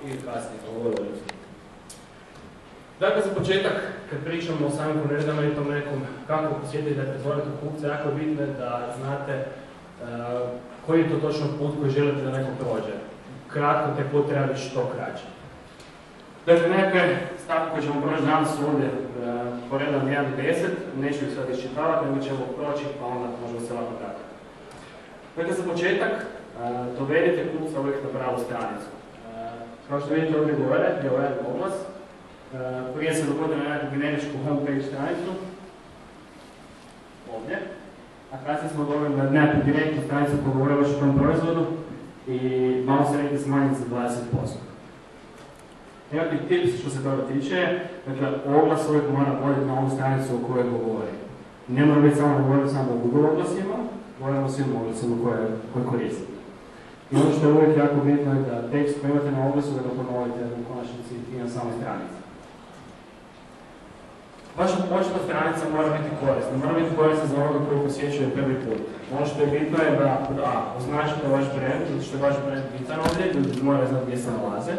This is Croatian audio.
i kasnije govorili. Dakle, za početak, kad pričamo o samim konverzijama i tom nekom kako posjetiti da pretvorite kupca, jako je bitno da znate koji je to točno put koji želite da neko prođe. Kratko, taj put treba biti što kraće. Dakle, nekakve stavke koje ćemo proći danas ovdje po redom 1 do 10, neću ih sad iščitavati, nego ćemo proći pa onda možemo se ovako pratiti. Dakle, za početak, dovedite kupca uvijek na pravu stranicu. Kao što vidite ovdje gore, je ovaj oglas. Prije se dogodio na nekakvu generičku homepage stranicu, ovdje, a kasnije smo dobili na nekakvu direktnu stranicu koja govore već o tom proizvodu i malo se nekako smanjiti za 20%. Nekakvi tips što se toga tiče, dakle, oglas uvijek mora voditi na ovu stranicu o kojoj govori. Ne mora biti samo da govorimo samo o Google oglasima, govorimo o svim oglasima koje koristite. I ono što je uvijek jako bitno je da tekst koji imate na oglasu da ga ponovite u konačnici i na samoj stranici. Vaša početna stranica mora biti korisna, mora biti korisna za onoga koji posjećuje prvi put. Ono što je bitno je da označite vaš brand, zato što je vaš brand bitan ovdje, ljudi moraju znati gdje se nalaze.